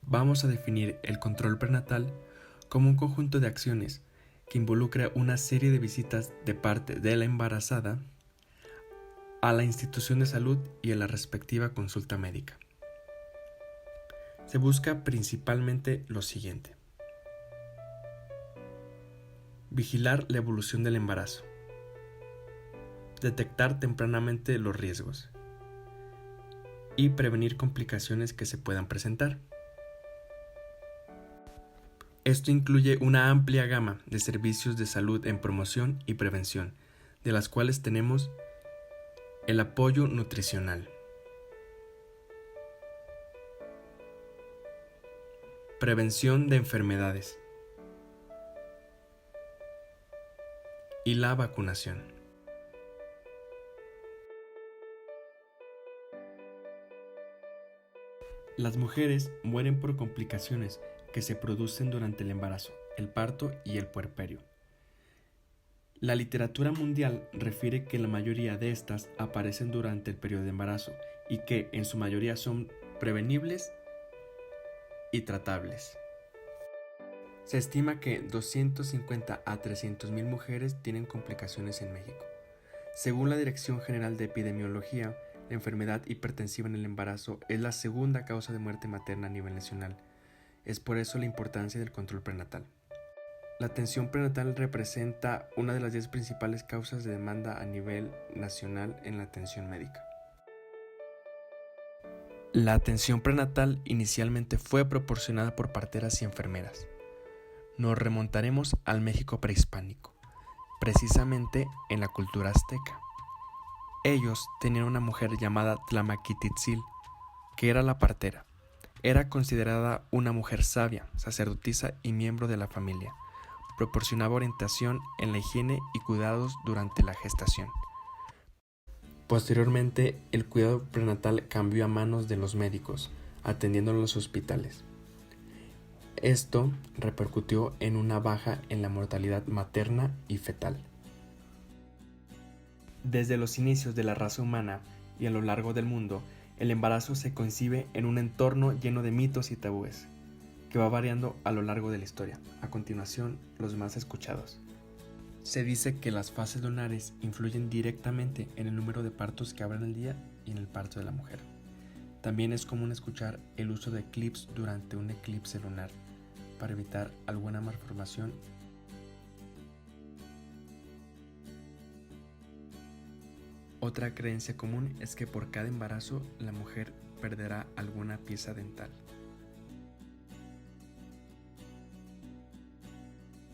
vamos a definir el control prenatal como un conjunto de acciones que involucra una serie de visitas de parte de la embarazada a la institución de salud y a la respectiva consulta médica. Se busca principalmente lo siguiente: vigilar la evolución del embarazo, detectar tempranamente los riesgos y prevenir complicaciones que se puedan presentar. Esto incluye una amplia gama de servicios de salud en promoción y prevención, de las cuales tenemos el apoyo nutricional, prevención de enfermedades y la vacunación. Las mujeres mueren por complicaciones que se producen durante el embarazo, el parto y el puerperio. La literatura mundial refiere que la mayoría de estas aparecen durante el periodo de embarazo y que en su mayoría son prevenibles y tratables. Se estima que 250 a 300,000 mujeres tienen complicaciones en México. Según la Dirección General de Epidemiología, la enfermedad hipertensiva en el embarazo es la segunda causa de muerte materna a nivel nacional. Es por eso la importancia del control prenatal. La atención prenatal representa una de las 10 principales causas de demanda a nivel nacional en la atención médica. La atención prenatal inicialmente fue proporcionada por parteras y enfermeras. Nos remontaremos al México prehispánico, precisamente en la cultura azteca. Ellos tenían una mujer llamada Tlamaquititzil, que era la partera. Era considerada una mujer sabia, sacerdotisa y miembro de la familia. Proporcionaba orientación en la higiene y cuidados durante la gestación. Posteriormente, el cuidado prenatal cambió a manos de los médicos, atendiendo en los hospitales. Esto repercutió en una baja en la mortalidad materna y fetal. Desde los inicios de la raza humana y a lo largo del mundo, el embarazo se concibe en un entorno lleno de mitos y tabúes, que va variando a lo largo de la historia. A continuación, los más escuchados. Se dice que las fases lunares influyen directamente en el número de partos que habrá en el día y en el parto de la mujer. También es común escuchar el uso de clips durante un eclipse lunar para evitar alguna malformación. Otra creencia común es que por cada embarazo la mujer perderá alguna pieza dental.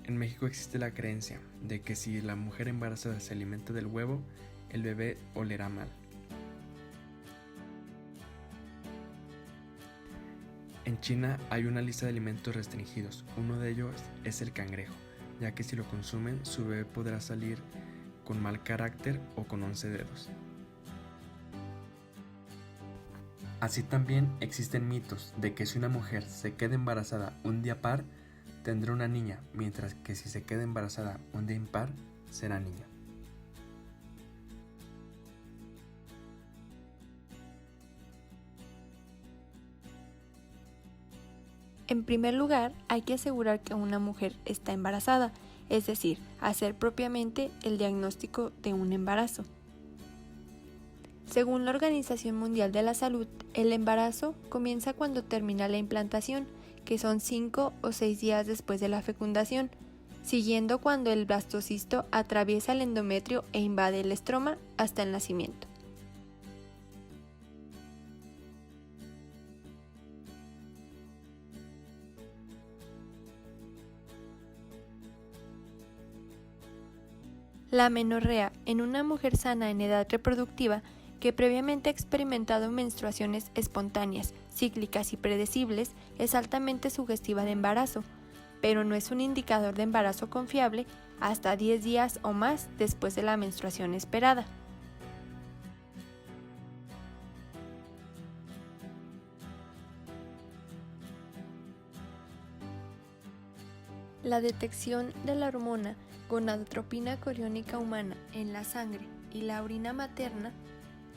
En México existe la creencia de que si la mujer embarazada se alimenta del huevo, el bebé olerá mal. En China hay una lista de alimentos restringidos. Uno de ellos es el cangrejo, ya que si lo consumen, su bebé podrá salir con mal carácter o con 11 dedos. Así también existen mitos de que si una mujer se queda embarazada un día par, tendrá una niña, mientras que si se queda embarazada un día impar, será niña. En primer lugar, hay que asegurar que una mujer está embarazada, es decir, hacer propiamente el diagnóstico de un embarazo. Según la Organización Mundial de la Salud, el embarazo comienza cuando termina la implantación, que son 5 o 6 días después de la fecundación, siguiendo cuando el blastocisto atraviesa el endometrio e invade el estroma hasta el nacimiento. La amenorrea en una mujer sana en edad reproductiva que previamente ha experimentado menstruaciones espontáneas, cíclicas y predecibles es altamente sugestiva de embarazo, pero no es un indicador de embarazo confiable hasta 10 días o más después de la menstruación esperada. La detección de la hormona gonadotropina coriónica humana en la sangre y la orina materna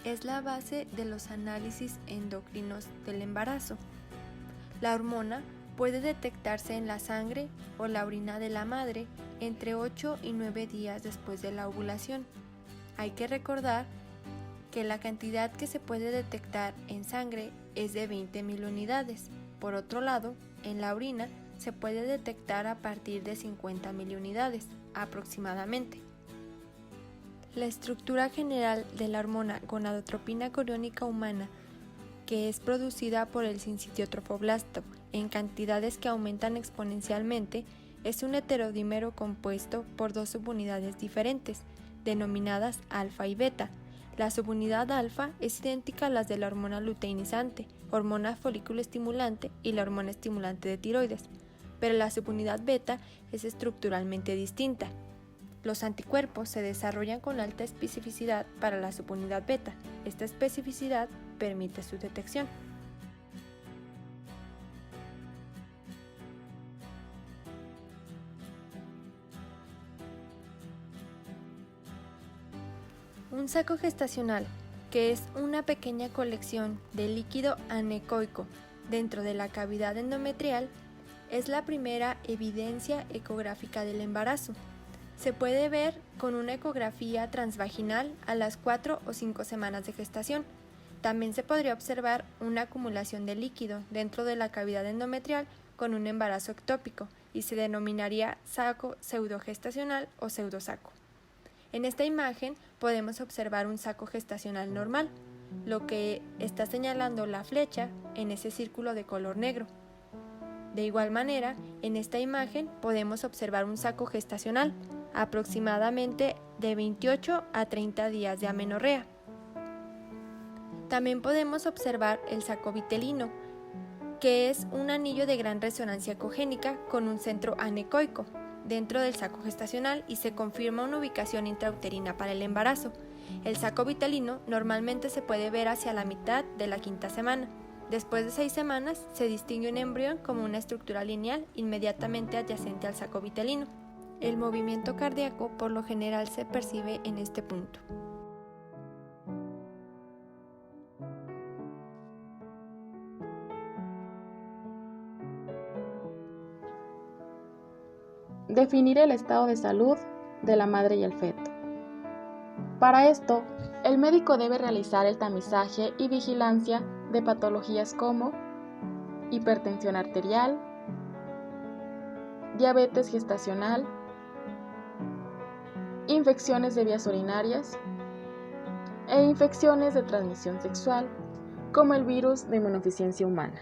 es la base de los análisis endocrinos del embarazo. La hormona puede detectarse en la sangre o la orina de la madre entre 8 y 9 días después de la ovulación. Hay que recordar que la cantidad que se puede detectar en sangre es de 20.000 unidades. Por otro lado, en la orina se puede detectar a partir de 50.000 unidades aproximadamente. La estructura general de la hormona gonadotropina coriónica humana, que es producida por el sincitiotrofoblasto en cantidades que aumentan exponencialmente, es un heterodímero compuesto por dos subunidades diferentes, denominadas alfa y beta. La subunidad alfa es idéntica a las de la hormona luteinizante, hormona folículo estimulante y la hormona estimulante de tiroides, pero la subunidad beta es estructuralmente distinta. Los anticuerpos se desarrollan con alta especificidad para la subunidad beta. Esta especificidad permite su detección. Un saco gestacional, que es una pequeña colección de líquido anecoico dentro de la cavidad endometrial, es la primera evidencia ecográfica del embarazo. Se puede ver con una ecografía transvaginal a las 4 o 5 semanas de gestación. También se podría observar una acumulación de líquido dentro de la cavidad endometrial con un embarazo ectópico y se denominaría saco pseudogestacional o pseudosaco. En esta imagen podemos observar un saco gestacional normal, lo que está señalando la flecha en ese círculo de color negro. De igual manera, en esta imagen podemos observar un saco gestacional, aproximadamente de 28 a 30 días de amenorrea. También podemos observar el saco vitelino, que es un anillo de gran resonancia ecogénica con un centro anecoico dentro del saco gestacional y se confirma una ubicación intrauterina para el embarazo. El saco vitelino normalmente se puede ver hacia la mitad de la 5ª semana. Después de 6 semanas se distingue un embrión como una estructura lineal inmediatamente adyacente al saco vitelino. El movimiento cardíaco por lo general se percibe en este punto. Definir el estado de salud de la madre y el feto. Para esto, el médico debe realizar el tamizaje y vigilancia de patologías como hipertensión arterial, diabetes gestacional, infecciones de vías urinarias e infecciones de transmisión sexual como el virus de inmunodeficiencia humana.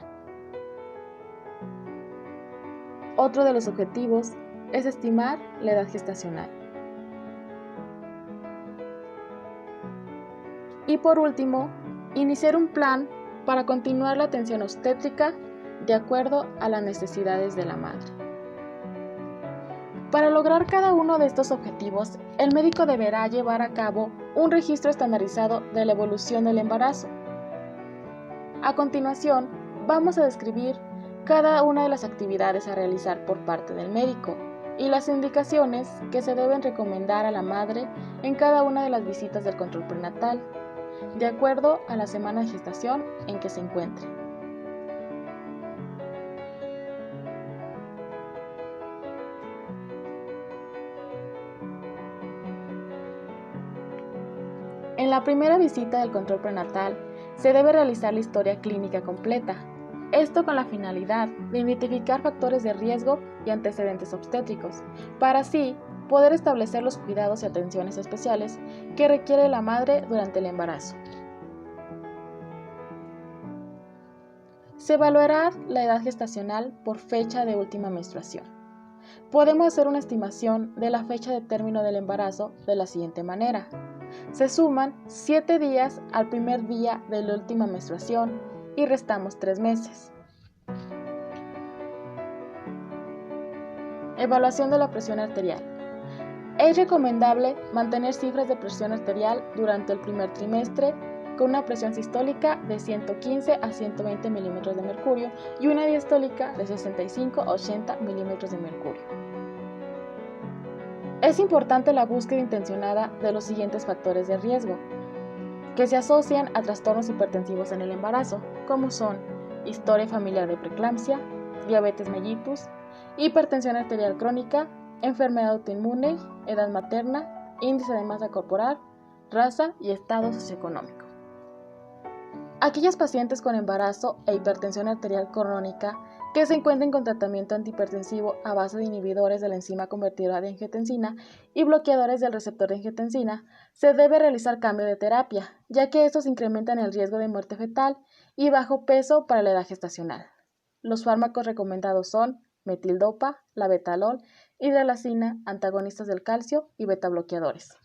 Otro de los objetivos es estimar la edad gestacional. Y por último, iniciar un plan para continuar la atención obstétrica de acuerdo a las necesidades de la madre. Para lograr cada uno de estos objetivos, el médico deberá llevar a cabo un registro estandarizado de la evolución del embarazo. A continuación, vamos a describir cada una de las actividades a realizar por parte del médico y las indicaciones que se deben recomendar a la madre en cada una de las visitas del control prenatal, de acuerdo a la semana de gestación en que se encuentre. En la primera visita del control prenatal se debe realizar la historia clínica completa, esto con la finalidad de identificar factores de riesgo y antecedentes obstétricos, para así poder establecer los cuidados y atenciones especiales que requiere la madre durante el embarazo. Se evaluará la edad gestacional por fecha de última menstruación. Podemos hacer una estimación de la fecha de término del embarazo de la siguiente manera. Se suman 7 días al primer día de la última menstruación y restamos 3 meses. Evaluación de la presión arterial. Es recomendable mantener cifras de presión arterial durante el primer trimestre con una presión sistólica de 115 a 120 milímetros de mercurio y una diastólica de 65 a 80 milímetros de mercurio. Es importante la búsqueda intencionada de los siguientes factores de riesgo que se asocian a trastornos hipertensivos en el embarazo, como son historia familiar de preeclampsia, diabetes mellitus, hipertensión arterial crónica, enfermedad autoinmune, edad materna, índice de masa corporal, raza y estado socioeconómico. Aquellas pacientes con embarazo e hipertensión arterial crónica que se encuentren con tratamiento antihipertensivo a base de inhibidores de la enzima convertidora de angiotensina y bloqueadores del receptor de angiotensina, se debe realizar cambio de terapia, ya que estos incrementan el riesgo de muerte fetal y bajo peso para la edad gestacional. Los fármacos recomendados son metildopa, labetalol, hidralazina, antagonistas del calcio y betabloqueadores.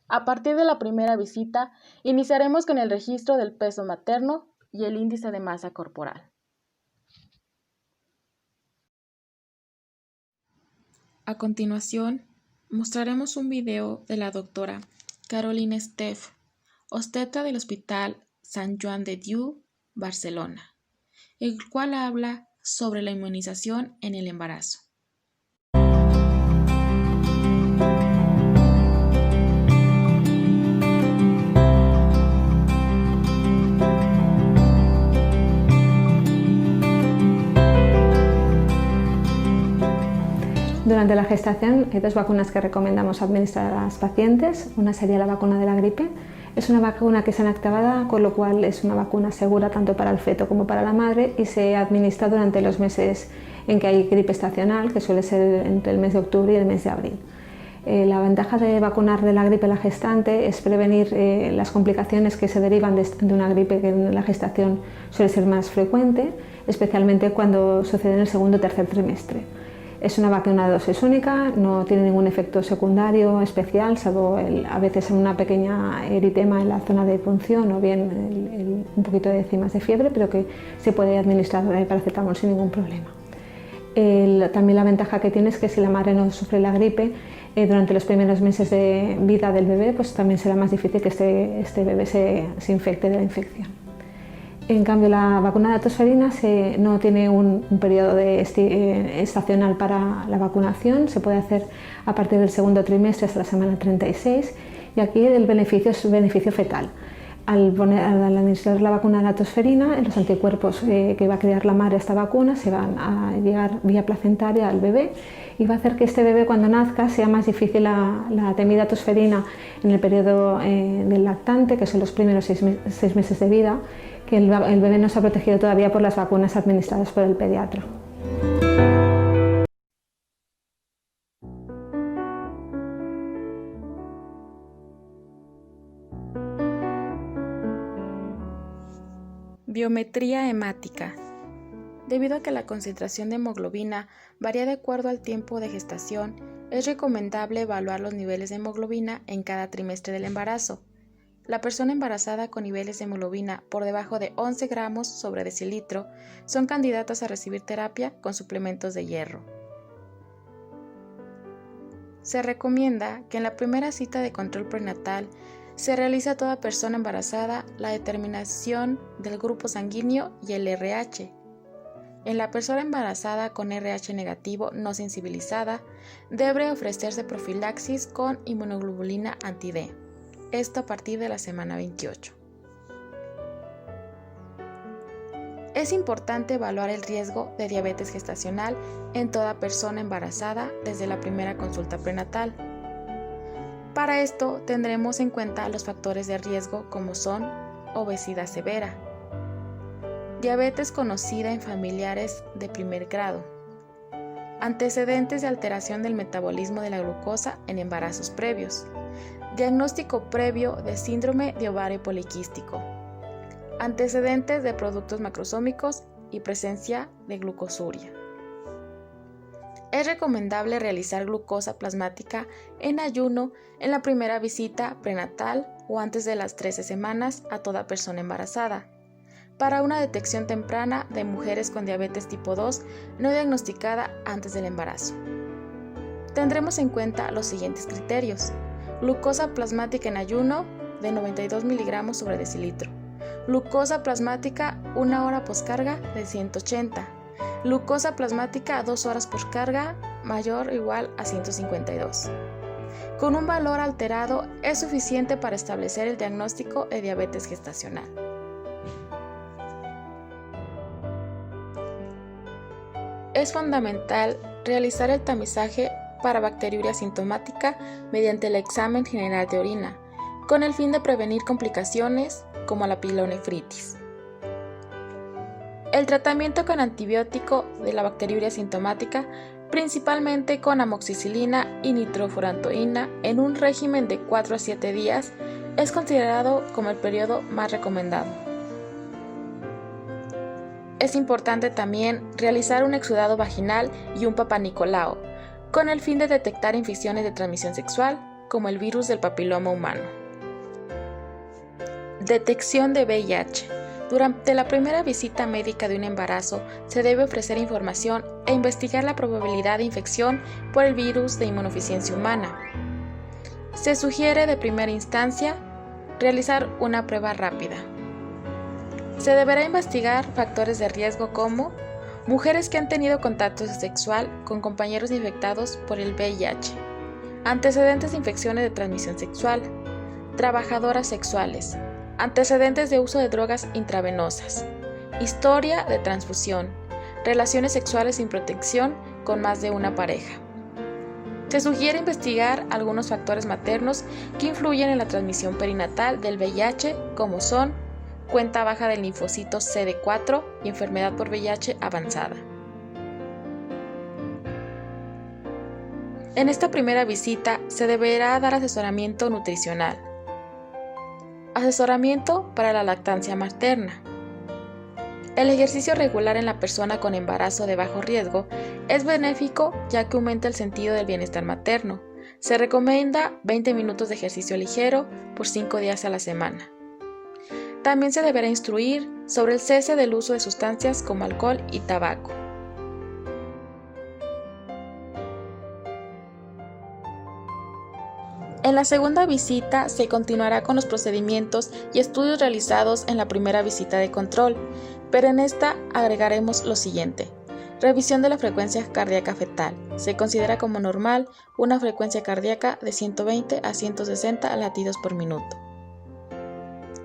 A partir de la primera visita, iniciaremos con el registro del peso materno y el índice de masa corporal. A continuación, mostraremos un video de la doctora Caroline Steff, obstetra del Hospital Sant Joan de Déu, Barcelona, el cual habla sobre la inmunización en el embarazo. Durante la gestación hay dos vacunas que recomendamos administrar a las pacientes. Una sería la vacuna de la gripe. Es una vacuna que es inactivada, con lo cual es una vacuna segura tanto para el feto como para la madre y se administra durante los meses en que hay gripe estacional, que suele ser entre el mes de octubre y el mes de abril. La ventaja de vacunar de la gripe a la gestante es prevenir las complicaciones que se derivan de una gripe que en la gestación suele ser más frecuente, especialmente cuando sucede en el segundo o tercer trimestre. Es una vacuna de dosis única, no tiene ningún efecto secundario especial, salvo a veces una pequeña eritema en la zona de punción o bien un poquito de cimas de fiebre, pero que se puede administrar paracetamol sin ningún problema. También la ventaja que tiene es que si la madre no sufre la gripe, durante los primeros meses de vida del bebé, pues también será más difícil que este bebé se infecte de la infección. En cambio, la vacuna de la tosferina no tiene un periodo estacional para la vacunación, se puede hacer a partir del segundo trimestre hasta la semana 36 y aquí el beneficio es beneficio fetal. Al administrar la vacuna de la tosferina, los anticuerpos que va a crear la madre a esta vacuna se van a llegar vía placentaria al bebé y va a hacer que este bebé cuando nazca sea más difícil la temida tosferina en el periodo del lactante, que son los primeros 6 meses de vida, que el bebé no se ha protegido todavía por las vacunas administradas por el pediatra. Biometría hemática. Debido a que la concentración de hemoglobina varía de acuerdo al tiempo de gestación, es recomendable evaluar los niveles de hemoglobina en cada trimestre del embarazo. La persona embarazada con niveles de hemoglobina por debajo de 11 gramos sobre decilitro son candidatas a recibir terapia con suplementos de hierro. Se recomienda que en la primera cita de control prenatal se realice a toda persona embarazada la determinación del grupo sanguíneo y el RH. En la persona embarazada con RH negativo no sensibilizada, debe ofrecerse profilaxis con inmunoglobulina anti-D. Esto a partir de la semana 28. Es importante evaluar el riesgo de diabetes gestacional en toda persona embarazada desde la primera consulta prenatal. Para esto tendremos en cuenta los factores de riesgo como son obesidad severa, diabetes conocida en familiares de primer grado, antecedentes de alteración del metabolismo de la glucosa en embarazos previos, diagnóstico previo de síndrome de ovario poliquístico, antecedentes de productos macrosómicos y presencia de glucosuria. Es recomendable realizar glucosa plasmática en ayuno en la primera visita prenatal o antes de las 13 semanas a toda persona embarazada, para una detección temprana de mujeres con diabetes tipo 2 no diagnosticada antes del embarazo. Tendremos en cuenta los siguientes criterios: glucosa plasmática en ayuno de 92 miligramos sobre decilitro, glucosa plasmática 1 hora poscarga de 180, glucosa plasmática 2 horas poscarga mayor o igual a 152. Con un valor alterado es suficiente para establecer el diagnóstico de diabetes gestacional. es fundamental realizar el tamizaje para bacteriuria asintomática mediante el examen general de orina, con el fin de prevenir complicaciones como la pielonefritis. El tratamiento con antibiótico de la bacteriuria asintomática, principalmente con amoxicilina y nitrofurantoína en un régimen de 4 a 7 días, es considerado como el periodo más recomendado. Es importante también realizar un exudado vaginal y un papanicolao, con el fin de detectar infecciones de transmisión sexual, como el virus del papiloma humano. Detección de VIH. Durante la primera visita médica de un embarazo, se debe ofrecer información e investigar la probabilidad de infección por el virus de inmunodeficiencia humana. Se sugiere de primera instancia realizar una prueba rápida. Se deberá investigar factores de riesgo como mujeres que han tenido contacto sexual con compañeros infectados por el VIH, antecedentes de infecciones de transmisión sexual, trabajadoras sexuales, antecedentes de uso de drogas intravenosas, historia de transfusión, relaciones sexuales sin protección con más de una pareja. Se sugiere investigar algunos factores maternos que influyen en la transmisión perinatal del VIH, como son cuenta baja del linfocito CD4 y enfermedad por VIH avanzada. En esta primera visita se deberá dar asesoramiento nutricional, asesoramiento para la lactancia materna. El ejercicio regular en la persona con embarazo de bajo riesgo es benéfico ya que aumenta el sentido del bienestar materno. Se recomienda 20 minutos de ejercicio ligero por 5 días a la semana. También se deberá instruir sobre el cese del uso de sustancias como alcohol y tabaco. En la segunda visita se continuará con los procedimientos y estudios realizados en la primera visita de control, pero en esta agregaremos lo siguiente. Revisión de la frecuencia cardíaca fetal. Se considera como normal una frecuencia cardíaca de 120 a 160 latidos por minuto.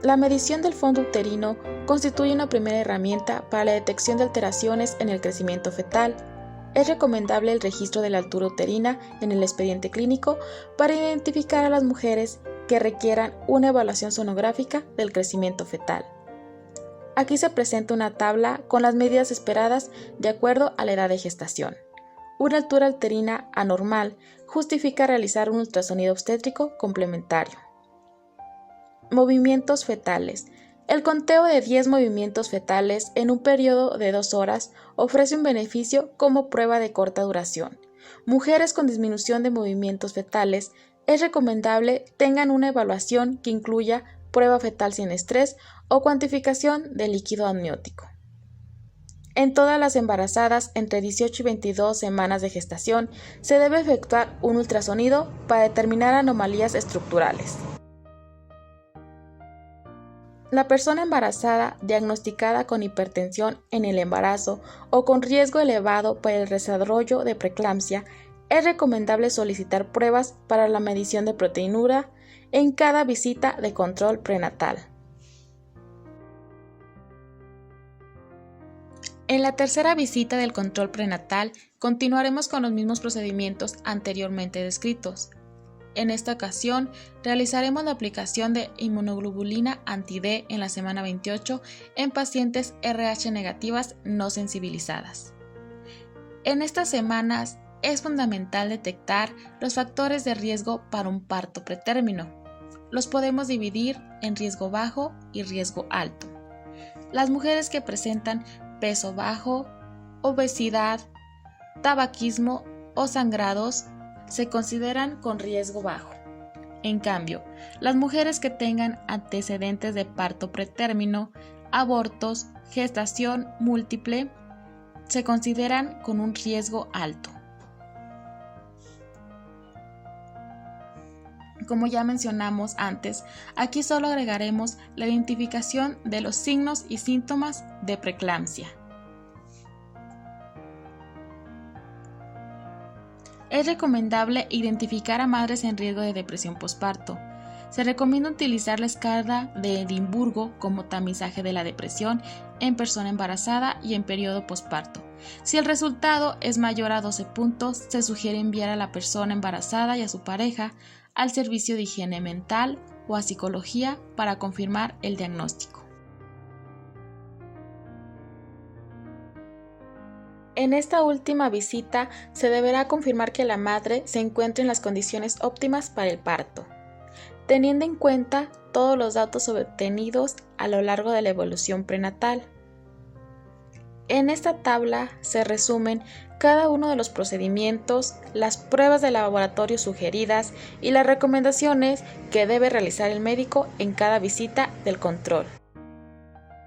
La medición del fondo uterino constituye una primera herramienta para la detección de alteraciones en el crecimiento fetal. Es recomendable el registro de la altura uterina en el expediente clínico para identificar a las mujeres que requieran una evaluación sonográfica del crecimiento fetal. Aquí se presenta una tabla con las medidas esperadas de acuerdo a la edad de gestación. Una altura uterina anormal justifica realizar un ultrasonido obstétrico complementario. Movimientos fetales. El conteo de 10 movimientos fetales en un periodo de 2 horas ofrece un beneficio como prueba de corta duración. Mujeres con disminución de movimientos fetales es recomendable tengan una evaluación que incluya prueba fetal sin estrés o cuantificación de líquido amniótico. En todas las embarazadas entre 18 y 22 semanas de gestación se debe efectuar un ultrasonido para determinar anomalías estructurales. La persona embarazada diagnosticada con hipertensión en el embarazo o con riesgo elevado para el desarrollo de preeclampsia, es recomendable solicitar pruebas para la medición de proteinura en cada visita de control prenatal. En la tercera visita del control prenatal continuaremos con los mismos procedimientos anteriormente descritos. En esta ocasión, realizaremos la aplicación de inmunoglobulina anti-D en la semana 28 en pacientes RH negativas no sensibilizadas. En estas semanas es fundamental detectar los factores de riesgo para un parto pretérmino. Los podemos dividir en riesgo bajo y riesgo alto. Las mujeres que presentan peso bajo, obesidad, tabaquismo o sangrados se consideran con riesgo bajo. En cambio, las mujeres que tengan antecedentes de parto pretérmino, abortos, gestación múltiple, se consideran con un riesgo alto. Como ya mencionamos antes, aquí solo agregaremos la identificación de los signos y síntomas de preeclampsia. Es recomendable identificar a madres en riesgo de depresión posparto. Se recomienda utilizar la escala de Edimburgo como tamizaje de la depresión en persona embarazada y en periodo posparto. Si el resultado es mayor a 12 puntos, se sugiere enviar a la persona embarazada y a su pareja al servicio de higiene mental o a psicología para confirmar el diagnóstico. En esta última visita se deberá confirmar que la madre se encuentre en las condiciones óptimas para el parto, teniendo en cuenta todos los datos obtenidos a lo largo de la evolución prenatal. En esta tabla se resumen cada uno de los procedimientos, las pruebas de laboratorio sugeridas y las recomendaciones que debe realizar el médico en cada visita del control.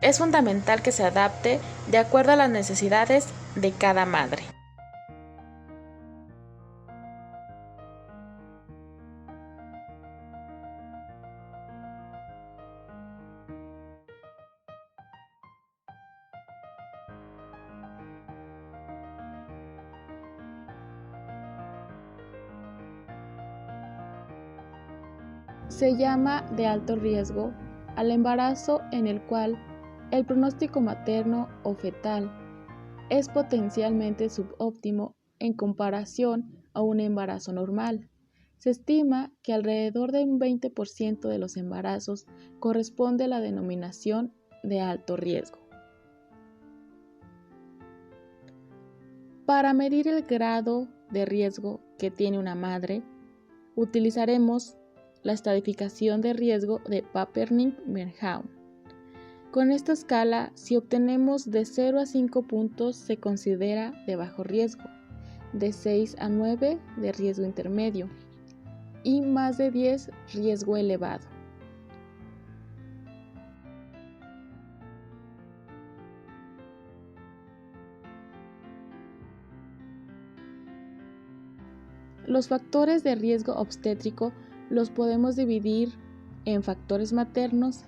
Es fundamental que se adapte de acuerdo a las necesidades de cada madre. Se llama de alto riesgo al embarazo en el cual el pronóstico materno o fetal es potencialmente subóptimo en comparación a un embarazo normal. Se estima que alrededor de un 20% de los embarazos corresponde a la denominación de alto riesgo. Para medir el grado de riesgo que tiene una madre, utilizaremos la estratificación de riesgo de Papperning-Bernheim. Con esta escala, si obtenemos de 0 a 5 puntos, se considera de bajo riesgo, de 6 a 9 de riesgo intermedio y más de 10 riesgo elevado. Los factores de riesgo obstétrico los podemos dividir en factores maternos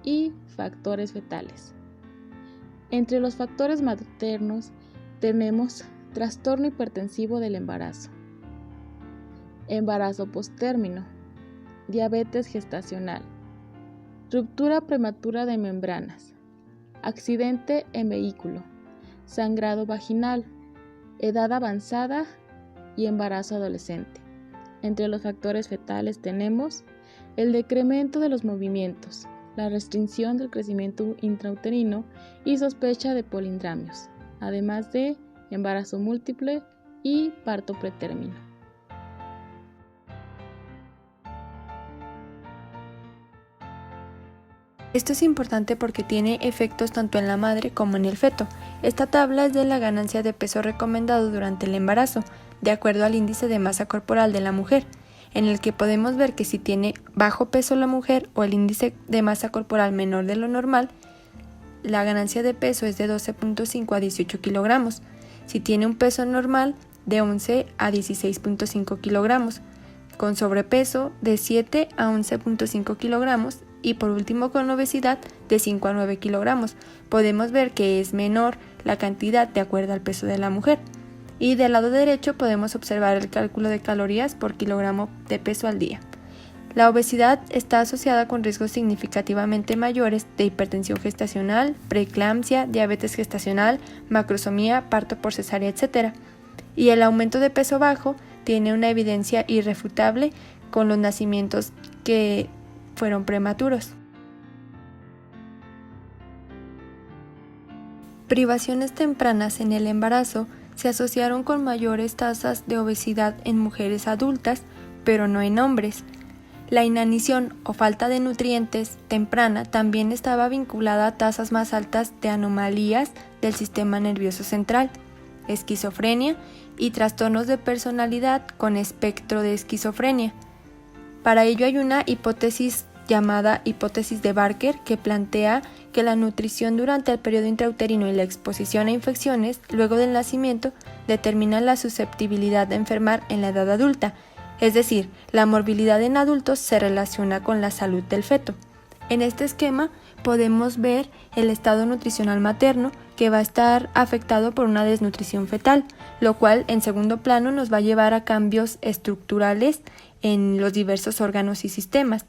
y factores fetales. Entre los factores maternos tenemos trastorno hipertensivo del embarazo posttérmino, diabetes gestacional, ruptura prematura de membranas, accidente en vehículo, sangrado vaginal, edad avanzada y embarazo adolescente. Entre los factores fetales tenemos el decremento de los movimientos, la restricción del crecimiento intrauterino y sospecha de polindromios, además de embarazo múltiple y parto pretérmino. Esto es importante porque tiene efectos tanto en la madre como en el feto. Esta tabla es de la ganancia de peso recomendado durante el embarazo, de acuerdo al índice de masa corporal de la mujer, en el que podemos ver que si tiene bajo peso la mujer o el índice de masa corporal menor de lo normal, la ganancia de peso es de 12.5 a 18 kilogramos. Si tiene un peso normal, de 11 a 16.5 kilogramos, con sobrepeso de 7 a 11.5 kilogramos y por último con obesidad de 5 a 9 kilogramos. Podemos ver que es menor la cantidad de acuerdo al peso de la mujer. Y del lado derecho podemos observar el cálculo de calorías por kilogramo de peso al día. La obesidad está asociada con riesgos significativamente mayores de hipertensión gestacional, preeclampsia, diabetes gestacional, macrosomía, parto por cesárea, etc. Y el aumento de peso bajo tiene una evidencia irrefutable con los nacimientos que fueron prematuros. Privaciones tempranas en el embarazo se asociaron con mayores tasas de obesidad en mujeres adultas, pero no en hombres. La inanición o falta de nutrientes temprana también estaba vinculada a tasas más altas de anomalías del sistema nervioso central, esquizofrenia y trastornos de personalidad con espectro de esquizofrenia. Para ello hay una hipótesis llamada hipótesis de Barker que plantea que la nutrición durante el periodo intrauterino y la exposición a infecciones luego del nacimiento determinan la susceptibilidad de enfermar en la edad adulta, es decir, la morbilidad en adultos se relaciona con la salud del feto. En este esquema podemos ver el estado nutricional materno que va a estar afectado por una desnutrición fetal, lo cual en segundo plano nos va a llevar a cambios estructurales en los diversos órganos y sistemas,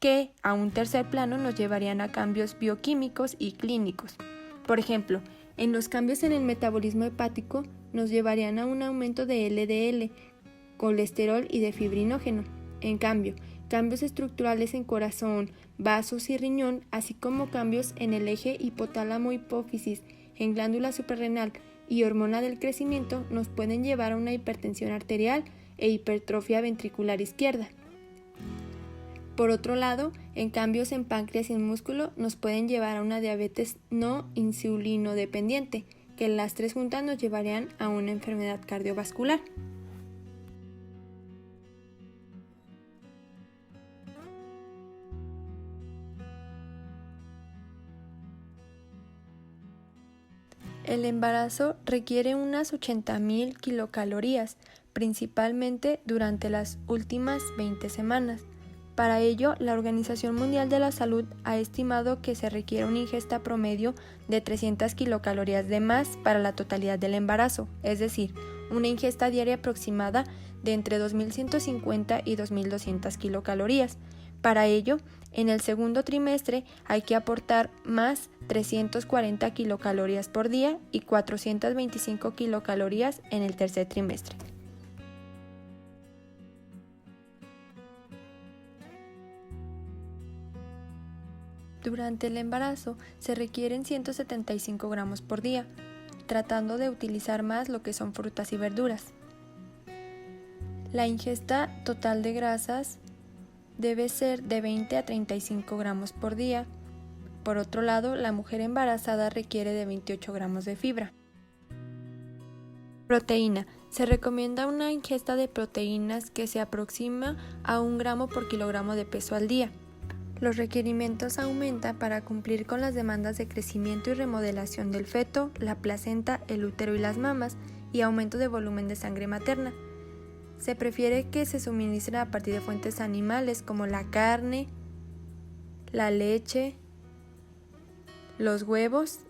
que a un tercer plano nos llevarían a cambios bioquímicos y clínicos. Por ejemplo, en los cambios en el metabolismo hepático nos llevarían a un aumento de LDL, colesterol y de fibrinógeno. En cambio, cambios estructurales en corazón, vasos y riñón, así como cambios en el eje hipotálamo-hipófisis, en glándula suprarrenal y hormona del crecimiento nos pueden llevar a una hipertensión arterial e hipertrofia ventricular izquierda. Por otro lado, en cambios en páncreas y en músculo nos pueden llevar a una diabetes no insulinodependiente, que las tres juntas nos llevarían a una enfermedad cardiovascular. El embarazo requiere unas 80.000 kilocalorías, principalmente durante las últimas 20 semanas. Para ello, la Organización Mundial de la Salud ha estimado que se requiere una ingesta promedio de 300 kilocalorías de más para la totalidad del embarazo, es decir, una ingesta diaria aproximada de entre 2.150 y 2.200 kilocalorías. Para ello, en el segundo trimestre hay que aportar más 340 kilocalorías por día y 425 kilocalorías en el tercer trimestre. Durante el embarazo se requieren 175 gramos por día, tratando de utilizar más lo que son frutas y verduras. La ingesta total de grasas debe ser de 20 a 35 gramos por día. Por otro lado, la mujer embarazada requiere de 28 gramos de fibra. Proteína. Se recomienda una ingesta de proteínas que se aproxima a 1 gramo por kilogramo de peso al día. Los requerimientos aumentan para cumplir con las demandas de crecimiento y remodelación del feto, la placenta, el útero y las mamas, y aumento de volumen de sangre materna. Se prefiere que se suministren a partir de fuentes animales como la carne, la leche, los huevos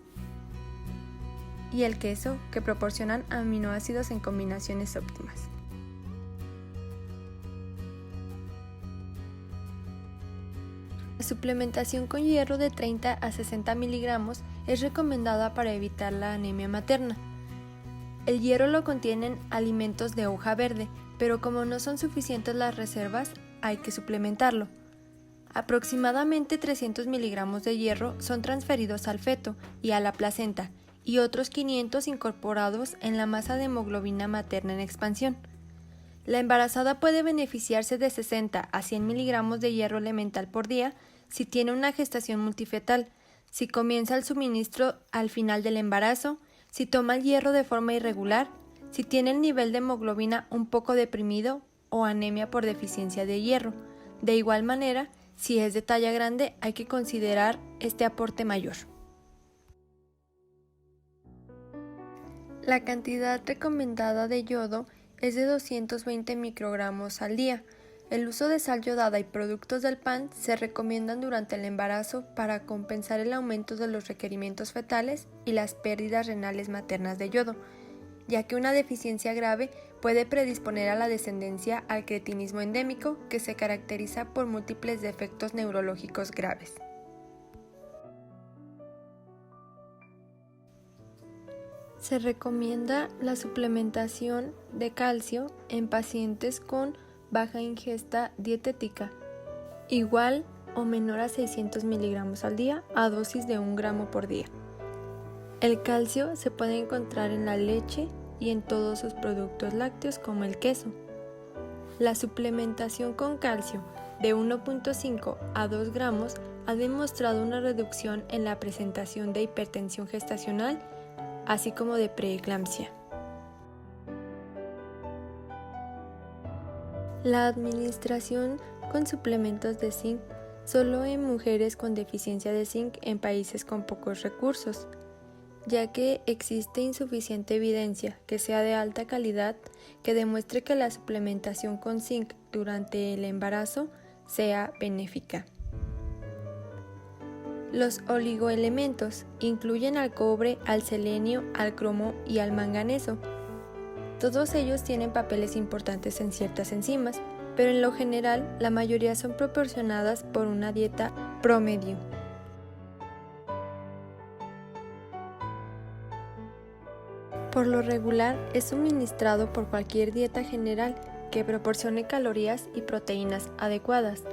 y el queso, que proporcionan aminoácidos en combinaciones óptimas. La suplementación con hierro de 30 a 60 miligramos es recomendada para evitar la anemia materna. El hierro lo contienen alimentos de hoja verde, pero como no son suficientes las reservas, hay que suplementarlo. Aproximadamente 300 miligramos de hierro son transferidos al feto y a la placenta, y otros 500 incorporados en la masa de hemoglobina materna en expansión. La embarazada puede beneficiarse de 60 a 100 miligramos de hierro elemental por día si tiene una gestación multifetal, si comienza el suministro al final del embarazo, si toma el hierro de forma irregular, si tiene el nivel de hemoglobina un poco deprimido o anemia por deficiencia de hierro. De igual manera, si es de talla grande, hay que considerar este aporte mayor. La cantidad recomendada de yodo es de 220 microgramos al día. El uso de sal yodada y productos del pan se recomiendan durante el embarazo para compensar el aumento de los requerimientos fetales y las pérdidas renales maternas de yodo, ya que una deficiencia grave puede predisponer a la descendencia al cretinismo endémico, que se caracteriza por múltiples defectos neurológicos graves. Se recomienda la suplementación de calcio en pacientes con baja ingesta dietética, igual o menor a 600 miligramos al día a dosis de 1 gramo por día. El calcio se puede encontrar en la leche y en todos sus productos lácteos como el queso. La suplementación con calcio de 1.5 a 2 gramos ha demostrado una reducción en la presentación de hipertensión gestacional, así como de preeclampsia. La administración con suplementos de zinc solo en mujeres con deficiencia de zinc en países con pocos recursos, ya que existe insuficiente evidencia que sea de alta calidad que demuestre que la suplementación con zinc durante el embarazo sea benéfica. Los oligoelementos incluyen al cobre, al selenio, al cromo y al manganeso. Todos ellos tienen papeles importantes en ciertas enzimas, pero en lo general la mayoría son proporcionadas por una dieta promedio. Por lo regular es suministrado por cualquier dieta general que proporcione calorías y proteínas adecuadas.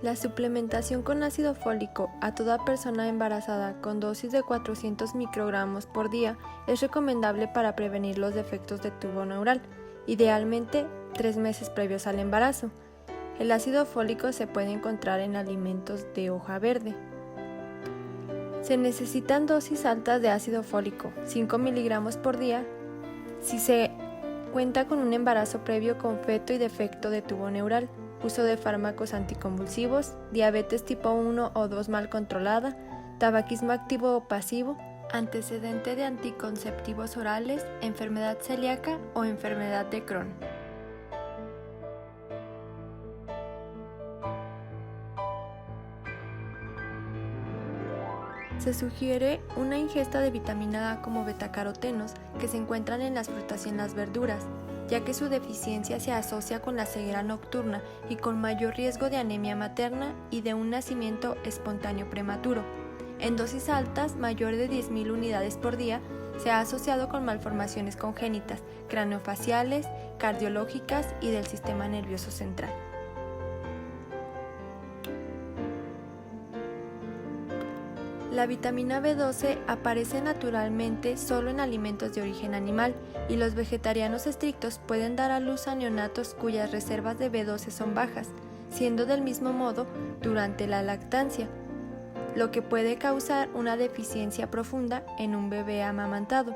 La suplementación con ácido fólico a toda persona embarazada con dosis de 400 microgramos por día es recomendable para prevenir los defectos de tubo neural, idealmente 3 meses previos al embarazo. El ácido fólico se puede encontrar en alimentos de hoja verde. Se necesitan dosis altas de ácido fólico, 5 miligramos por día, si se cuenta con un embarazo previo con feto y defecto de tubo neural, uso de fármacos anticonvulsivos, diabetes tipo 1 o 2 mal controlada, tabaquismo activo o pasivo, antecedente de anticonceptivos orales, enfermedad celíaca o enfermedad de Crohn. Se sugiere una ingesta de vitamina A como betacarotenos que se encuentran en las frutas y en las verduras, ya que su deficiencia se asocia con la ceguera nocturna y con mayor riesgo de anemia materna y de un nacimiento espontáneo prematuro. En dosis altas, mayor de 10.000 unidades por día, se ha asociado con malformaciones congénitas, craneofaciales, cardiológicas y del sistema nervioso central. La vitamina B12 aparece naturalmente solo en alimentos de origen animal y los vegetarianos estrictos pueden dar a luz a neonatos cuyas reservas de B12 son bajas, siendo del mismo modo durante la lactancia, lo que puede causar una deficiencia profunda en un bebé amamantado.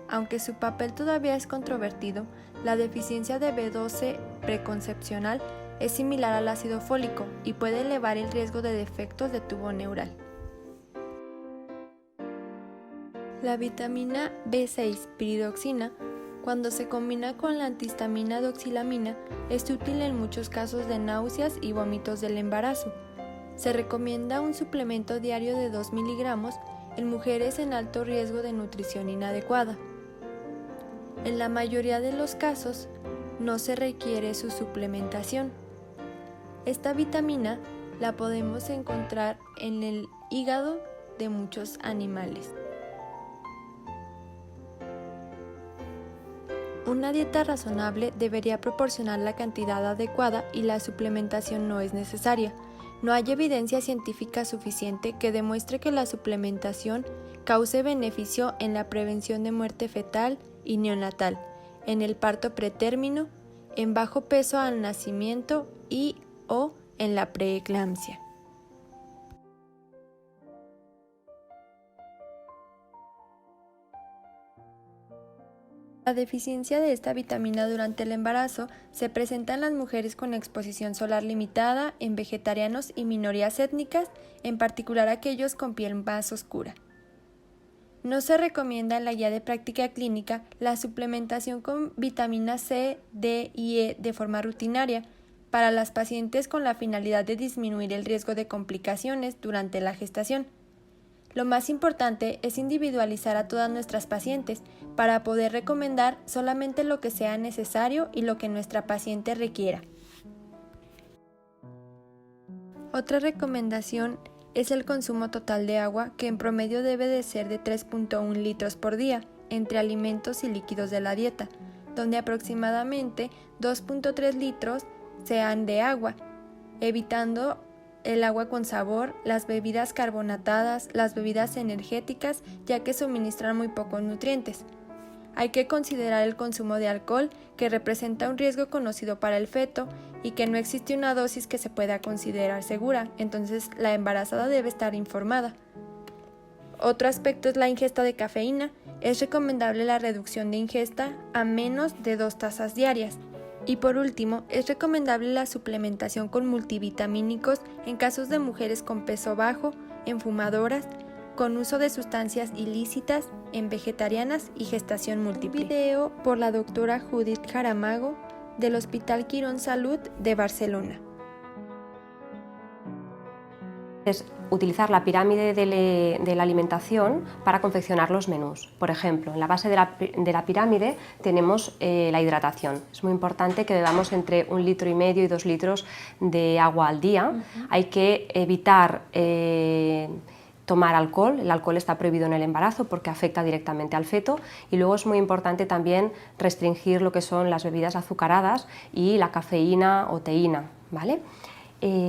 Aunque su papel todavía es controvertido, la deficiencia de B12 preconcepcional es similar al ácido fólico y puede elevar el riesgo de defectos de tubo neural. La vitamina B6 piridoxina, cuando se combina con la antihistamina doxilamina, es útil en muchos casos de náuseas y vómitos del embarazo. Se recomienda un suplemento diario de 2 miligramos en mujeres en alto riesgo de nutrición inadecuada. En la mayoría de los casos, no se requiere su suplementación. Esta vitamina la podemos encontrar en el hígado de muchos animales. Una dieta razonable debería proporcionar la cantidad adecuada y la suplementación no es necesaria. No hay evidencia científica suficiente que demuestre que la suplementación cause beneficio en la prevención de muerte fetal y neonatal, en el parto pretérmino, en bajo peso al nacimiento y/o en la preeclampsia. La deficiencia de esta vitamina durante el embarazo se presenta en las mujeres con exposición solar limitada, en vegetarianos y minorías étnicas, en particular aquellos con piel más oscura. No se recomienda en la guía de práctica clínica la suplementación con vitamina C, D y E de forma rutinaria para las pacientes con la finalidad de disminuir el riesgo de complicaciones durante la gestación. Lo más importante es individualizar a todas nuestras pacientes para poder recomendar solamente lo que sea necesario y lo que nuestra paciente requiera. Otra recomendación es el consumo total de agua, que en promedio debe de ser de 3.1 litros por día entre alimentos y líquidos de la dieta, donde aproximadamente 2.3 litros sean de agua, evitando el agua con sabor, las bebidas carbonatadas, las bebidas energéticas, ya que suministran muy pocos nutrientes. Hay que considerar el consumo de alcohol, que representa un riesgo conocido para el feto y que no existe una dosis que se pueda considerar segura, entonces la embarazada debe estar informada. Otro aspecto es la ingesta de cafeína. Es recomendable la reducción de ingesta a menos de 2 tazas diarias. Y por último, es recomendable la suplementación con multivitamínicos en casos de mujeres con peso bajo, en fumadoras, con uso de sustancias ilícitas, en vegetarianas y gestación múltiple. Video por la doctora Judith Jaramago del Hospital Quirón Salud de Barcelona. es utilizar la pirámide de la alimentación para confeccionar los menús. Por ejemplo, en la base de la pirámide tenemos la hidratación. Es muy importante que bebamos entre 1,5 litros y 2 litros de agua al día. Hay que evitar tomar alcohol. El alcohol está prohibido en el embarazo porque afecta directamente al feto, y luego es muy importante también restringir lo que son las bebidas azucaradas y la cafeína o teína, ¿vale?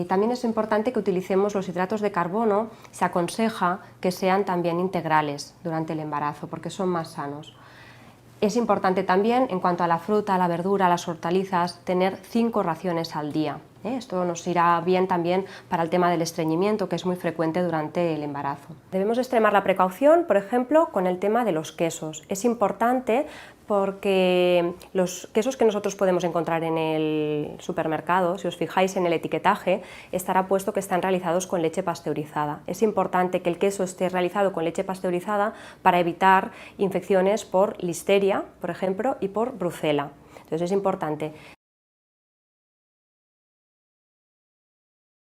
También es importante que utilicemos los hidratos de carbono. Se aconseja que sean también integrales durante el embarazo porque son más sanos. Es importante también, en cuanto a la fruta, la verdura, las hortalizas, tener 5 raciones al día. Esto nos irá bien también para el tema del estreñimiento, que es muy frecuente durante el embarazo. Debemos extremar la precaución, por ejemplo, con el tema de los quesos. Es importante porque los quesos que nosotros podemos encontrar en el supermercado, si os fijáis en el etiquetaje, estará puesto que están realizados con leche pasteurizada. Es importante que el queso esté realizado con leche pasteurizada para evitar infecciones por listeria, por ejemplo, y por brucela. Entonces es importante